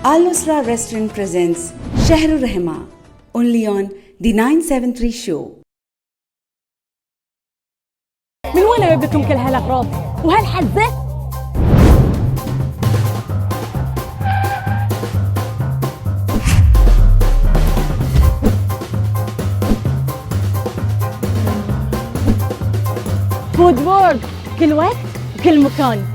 Al Nusra Restaurant presents Shahrul Rahma, only on the 973 show. من وين جايبتهم كل هالاغراض وهالحزة؟ Food وورد كل وقت وكل مكان.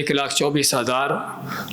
1,24,000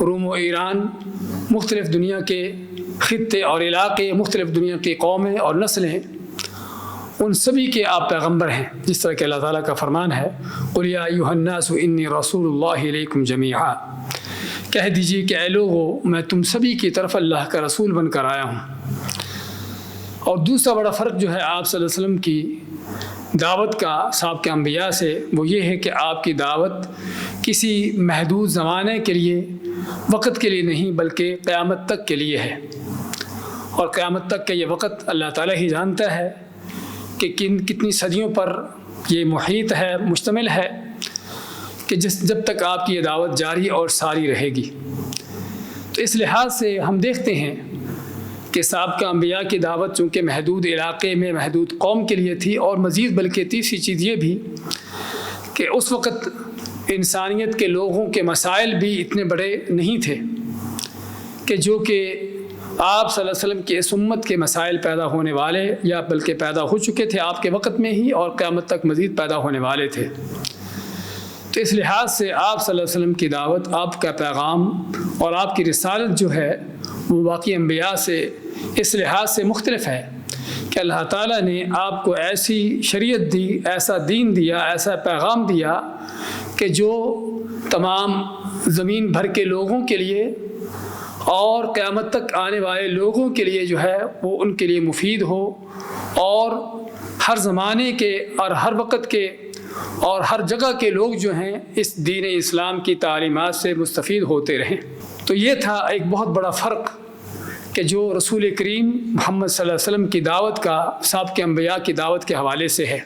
روم و ایران، مختلف دنیا کے خطے اور علاقے، مختلف دنیا کی قومیں اور نسلیں، ان سبھی کے آپ پیغمبر ہیں، جس طرح کہ اللہ تعالیٰ کا فرمان ہے قُلْ يَا أَيُّهَا النَّاسُ إِنِّي رَسُولُ اللَّهِ إِلَيْكُمْ جَمِيعًا، کہہ دیجیے کہ اے لوگو میں تم سبھی کی طرف اللہ کا رسول بن کر آیا ہوں۔ اور دوسرا بڑا فرق جو ہے آپ صلی اللہ علیہ وسلم کی دعوت کا سابقہ انبیاء سے، وہ یہ ہے کہ آپ کی دعوت کسی محدود زمانے کے لیے، وقت کے لیے نہیں، بلکہ قیامت تک کے لیے ہے۔ اور قیامت تک کا یہ وقت اللہ تعالیٰ ہی جانتا ہے کہ کتنی صدیوں پر یہ محیط ہے، مشتمل ہے، کہ جب تک آپ کی یہ دعوت جاری اور ساری رہے گی۔ تو اس لحاظ سے ہم دیکھتے ہیں کہ سابقہ انبیاء کی دعوت چونکہ محدود علاقے میں، محدود قوم کے لیے تھی، اور مزید بلکہ تیسری چیز یہ بھی کہ اس وقت انسانیت کے لوگوں کے مسائل بھی اتنے بڑے نہیں تھے کہ جو کہ آپ صلی اللہ علیہ وسلم کی اس امت کے مسائل پیدا ہونے والے، یا بلکہ پیدا ہو چکے تھے آپ کے وقت میں ہی، اور قیامت تک مزید پیدا ہونے والے تھے۔ تو اس لحاظ سے آپ صلی اللہ علیہ وسلم کی دعوت، آپ کا پیغام اور آپ کی رسالت جو ہے وہ باقی انبیاء سے اس لحاظ سے مختلف ہے کہ اللہ تعالیٰ نے آپ کو ایسی شریعت دی، ایسا دین دیا، ایسا پیغام دیا کہ جو تمام زمین بھر کے لوگوں کے لیے اور قیامت تک آنے والے لوگوں کے لیے جو ہے وہ ان کے لیے مفید ہو، اور ہر زمانے کے اور ہر وقت کے اور ہر جگہ کے لوگ جو ہیں اس دین اسلام کی تعلیمات سے مستفید ہوتے رہیں۔ تو یہ تھا ایک بہت بڑا فرق کہ جو رسول کریم محمد صلی اللہ علیہ وسلم کی دعوت کا سابقہ انبیاء کی دعوت کے حوالے سے ہے۔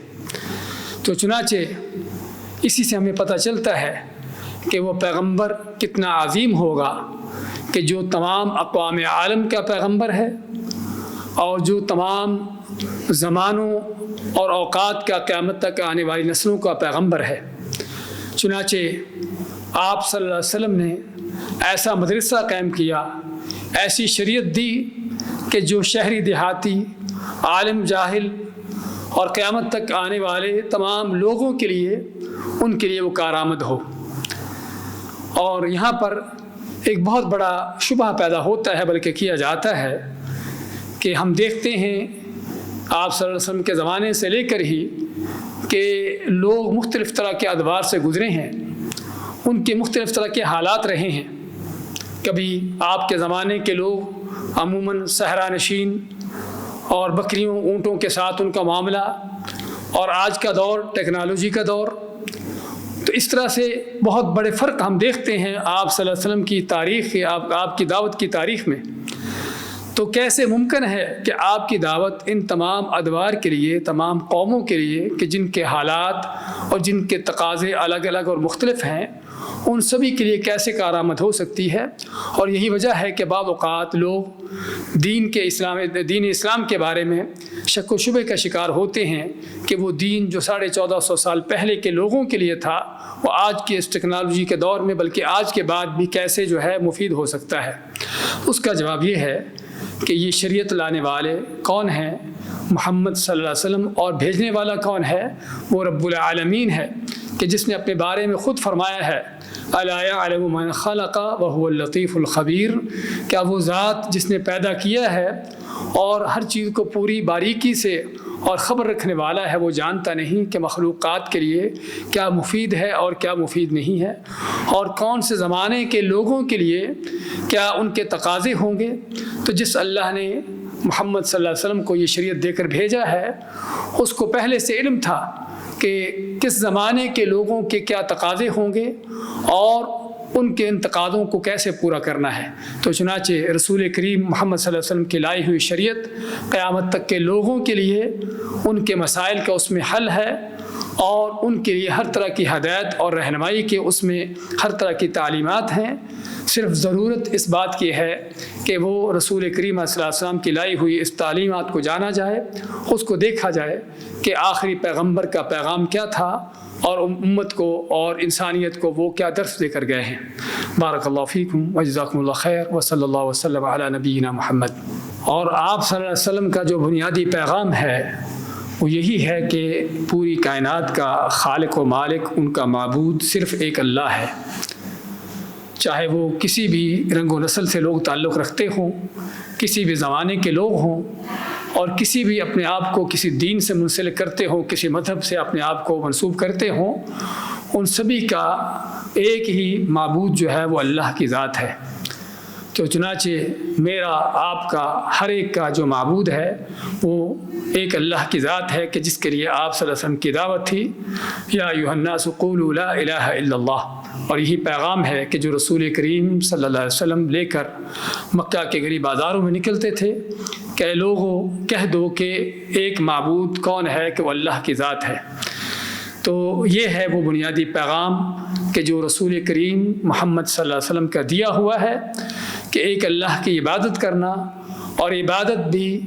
تو چنانچہ اسی سے ہمیں پتہ چلتا ہے کہ وہ پیغمبر کتنا عظیم ہوگا کہ جو تمام اقوام عالم کا پیغمبر ہے، اور جو تمام زمانوں اور اوقات کا، قیامت تک آنے والی نسلوں کا پیغمبر ہے۔ چنانچہ آپ صلی اللہ علیہ وسلم نے ایسا مدرسہ قائم کیا، ایسی شریعت دی کہ جو شہری دیہاتی، عالم جاہل اور قیامت تک آنے والے تمام لوگوں کے لیے، ان کے لیے وہ کارآمد ہو۔ اور یہاں پر ایک بہت بڑا شبہ پیدا ہوتا ہے، بلکہ کیا جاتا ہے کہ ہم دیکھتے ہیں آپ صلی اللہ علیہ وسلم کے زمانے سے لے کر ہی کہ لوگ مختلف طرح کے ادوار سے گزرے ہیں، ان کے مختلف طرح کے حالات رہے ہیں۔ کبھی آپ کے زمانے کے لوگ عموماً صحرا نشین اور بکریوں، اونٹوں کے ساتھ ان کا معاملہ، اور آج کا دور ٹیکنالوجی کا دور۔ تو اس طرح سے بہت بڑے فرق ہم دیکھتے ہیں آپ صلی اللہ علیہ وسلم کی تاریخ، آپ کی دعوت کی تاریخ میں۔ تو کیسے ممکن ہے کہ آپ کی دعوت ان تمام ادوار کے لیے، تمام قوموں کے لیے، کہ جن کے حالات اور جن کے تقاضے الگ الگ اور مختلف ہیں، ان سبھی کے لیے کیسے کارآمد ہو سکتی ہے؟ اور یہی وجہ ہے کہ بعض اوقات لوگ دین اسلام کے بارے میں شک و شبہ کا شکار ہوتے ہیں کہ وہ دین جو 1450 سال پہلے کے لوگوں کے لیے تھا، وہ آج کے اس ٹیکنالوجی کے دور میں، بلکہ آج کے بعد بھی کیسے جو ہے مفید ہو سکتا ہے۔ اس کا جواب یہ ہے کہ یہ شریعت لانے والے کون ہیں؟ محمد صلی اللہ علیہ وسلم، اور بھیجنے والا کون ہے؟ وہ رب العالمین ہے، کہ جس نے اپنے بارے میں خود فرمایا ہے الا یعلم من خلق وهو اللطیف الخبیر، کیا وہ ذات جس نے پیدا کیا ہے اور ہر چیز کو پوری باریکی سے اور خبر رکھنے والا ہے، وہ جانتا نہیں کہ مخلوقات کے لیے کیا مفید ہے اور کیا مفید نہیں ہے، اور کون سے زمانے کے لوگوں کے لیے کیا ان کے تقاضے ہوں گے۔ تو جس اللہ نے محمد صلی اللہ علیہ وسلم کو یہ شریعت دے کر بھیجا ہے، اس کو پہلے سے علم تھا کہ کس زمانے کے لوگوں کے کیا تقاضے ہوں گے اور ان کے ان تقاضوں کو کیسے پورا کرنا ہے۔ تو چنانچہ رسول کریم محمد صلی اللہ علیہ وسلم کی لائی ہوئی شریعت قیامت تک کے لوگوں کے لیے ان کے مسائل کا اس میں حل ہے، اور ان کے لیے ہر طرح کی ہدایت اور رہنمائی کے اس میں ہر طرح کی تعلیمات ہیں۔ صرف ضرورت اس بات کی ہے کہ وہ رسول کریم صلی اللہ علیہ وسلم کی لائی ہوئی اس تعلیمات کو جانا جائے، اس کو دیکھا جائے کہ آخری پیغمبر کا پیغام کیا تھا، اور امت کو اور انسانیت کو وہ کیا درس دے کر گئے ہیں۔ بارک اللہ فیکم وجزاکم اللہ خیر وصلی اللہ وسلم علی نبینا محمد۔ اور آپ صلی اللہ علیہ وسلم کا جو بنیادی پیغام ہے وہ یہی ہے کہ پوری کائنات کا خالق و مالک، ان کا معبود صرف ایک اللہ ہے۔ چاہے وہ کسی بھی رنگ و نسل سے لوگ تعلق رکھتے ہوں، کسی بھی زمانے کے لوگ ہوں، اور کسی بھی اپنے آپ کو کسی دین سے منسلک کرتے ہوں، کسی مذہب سے اپنے آپ کو منسوب کرتے ہوں، ان سبھی کا ایک ہی معبود جو ہے وہ اللہ کی ذات ہے۔ تو چنانچہ میرا، آپ کا، ہر ایک کا جو معبود ہے وہ ایک اللہ کی ذات ہے کہ جس کے لیے آپ صلی اللہ علیہ وسلم کی دعوت تھی، یا ایھا الناس قولوا لا الہ الا اللہ، اور یہی پیغام ہے کہ جو رسول کریم صلی اللہ علیہ وسلم لے کر مکہ کے گلی بازاروں میں نکلتے تھے کہ اے لوگوں کہہ دو کہ ایک معبود کون ہے، کہ وہ اللہ کی ذات ہے۔ تو یہ ہے وہ بنیادی پیغام کہ جو رسول کریم محمد صلی اللہ علیہ وسلم کا دیا ہوا ہے، کہ ایک اللہ کی عبادت کرنا، اور عبادت بھی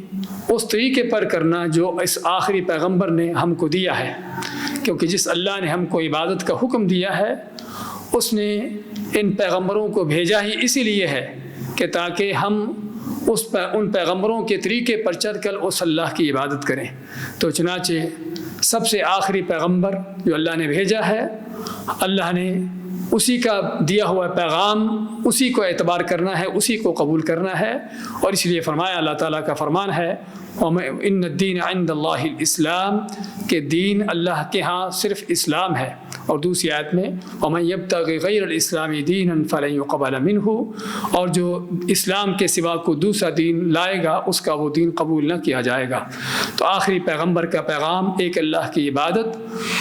اس طریقے پر کرنا جو اس آخری پیغمبر نے ہم کو دیا ہے، کیونکہ جس اللہ نے ہم کو عبادت کا حکم دیا ہے اس نے ان پیغمبروں کو بھیجا ہی اسی لیے ہے کہ تاکہ ہم ان پیغمبروں کے طریقے پر چل کر اس اللہ کی عبادت کریں۔ تو چنانچہ سب سے آخری پیغمبر جو اللہ نے بھیجا ہے، اللہ نے اسی کا دیا ہوا پیغام، اسی کو اعتبار کرنا ہے، اسی کو قبول کرنا ہے، اور اس لیے فرمایا، اللہ تعالیٰ کا فرمان ہے ان الدین عند اللہ الاسلام، کہ دین اللہ کے ہاں صرف اسلام ہے، اور دوسری آیت میں ومن یبتغی غیر الاسلام دینا فلن یقبل منہ، اور جو اسلام کے سوا کو دوسرا دین لائے گا اس کا وہ دین قبول نہ کیا جائے گا۔ تو آخری پیغمبر کا پیغام ایک اللہ کی عبادت،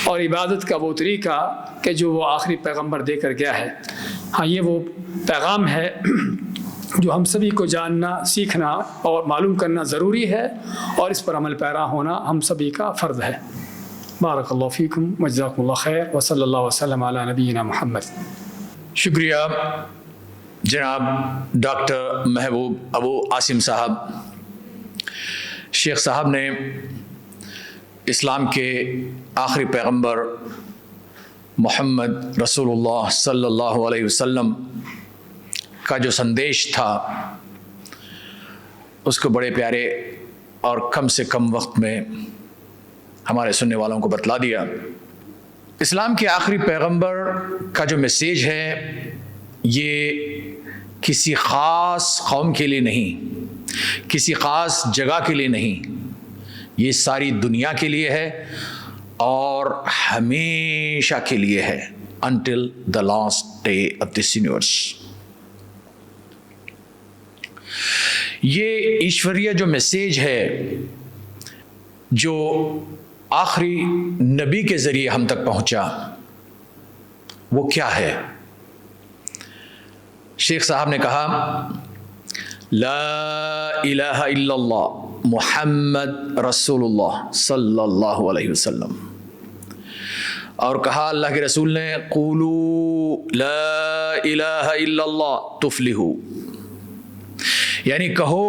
اور عبادت کا وہ طریقہ کہ جو وہ آخری پیغمبر دے کر گیا ہے۔ ہاں، یہ وہ پیغام ہے جو ہم سبھی کو جاننا، سیکھنا اور معلوم کرنا ضروری ہے، اور اس پر عمل پیرا ہونا ہم سبھی کا فرض ہے۔ بارک اللہ فیکم وجزاکم اللہ خیر، وصلی اللہ وسلم علی نبینا محمد۔ شکریہ جناب ڈاکٹر محبوب ابو عاصم صاحب۔ شیخ صاحب نے اسلام کے آخری پیغمبر محمد رسول اللہ صلی اللہ علیہ وسلم کا جو سندیش تھا اس کو بڑے پیارے اور کم سے کم وقت میں ہمارے سننے والوں کو بتلا دیا۔ اسلام کے آخری پیغمبر کا جو میسیج ہے یہ کسی خاص قوم کے لیے نہیں، کسی خاص جگہ کے لیے نہیں، یہ ساری دنیا کے لیے ہے اور ہمیشہ کے لیے ہے، until the last day of this universe۔ یہ ایشوریہ جو میسیج ہے جو آخری نبی کے ذریعے ہم تک پہنچا، وہ کیا ہے؟ شیخ صاحب نے کہا لا الہ الا اللہ محمد رسول اللہ صلی اللہ علیہ وسلم، اور کہا اللہ کے رسول نے قولوا لا الہ الا اللہ تفلحوا، یعنی کہو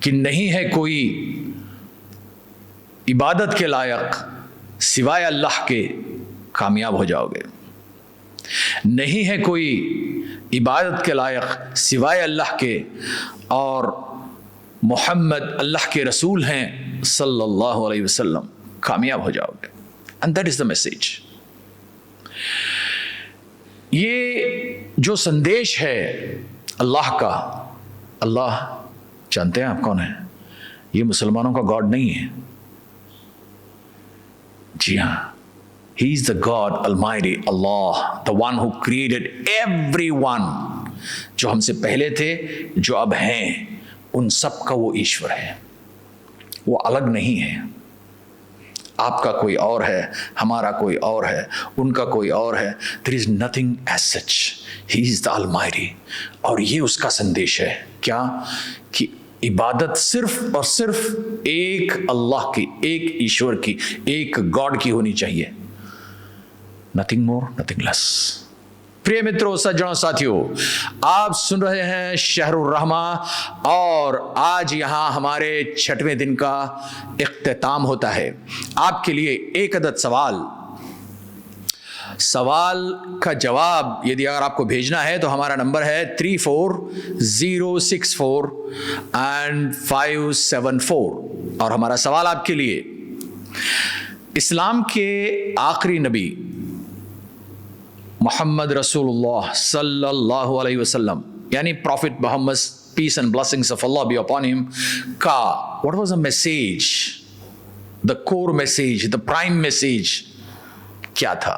کہ نہیں ہے کوئی عبادت کے لائق سوائے اللہ کے، کامیاب ہو جاؤ گے۔ نہیں ہے کوئی عبادت کے لائق سوائے اللہ کے، اور محمد اللہ کے رسول ہیں صلی اللہ علیہ وسلم، کامیاب ہو جاؤ گے۔ And that is the message۔ یہ جو سندیش ہے اللہ کا، اللہ جانتے ہیں آپ کون ہیں؟ یہ مسلمانوں کا گاڈ نہیں ہے، جی ہاں، He is the God Almighty Allah, the one who created everyone، جو ہم سے پہلے تھے، جو اب ہیں، ان سب کا وہ ایشور ہے، وہ الگ نہیں ہے۔ آپ کا کوئی اور ہے، ہمارا کوئی اور ہے، ان کا کوئی اور ہے۔ There is nothing as such۔ He is the Almighty۔ اور یہ اس کا سندیش ہے، کیا کہ عبادت صرف اور صرف ایک اللہ کی، ایک ایشور کی، ایک گاڈ کی ہونی چاہیے، nothing more, nothing less۔ پریے متروں، سجنوں، ساتھیوں، آپ سن رہے ہیں شہر الرحمہ، اور آج یہاں ہمارے 6ویں دن کا اختتام ہوتا ہے۔ آپ کے لیے ایک عدد سوال کا جواب یدی اگر آپ کو بھیجنا ہے تو ہمارا نمبر ہے 34064 and 574، اور ہمارا سوال آپ کے لیے، اسلام کے آخری نبی Muhammad Rasulullah sallallahu alaihi wasallam, yani Prophet Muhammad's peace and blessings of Allah be upon him, ka, what was the message, the core message, the prime message kya tha?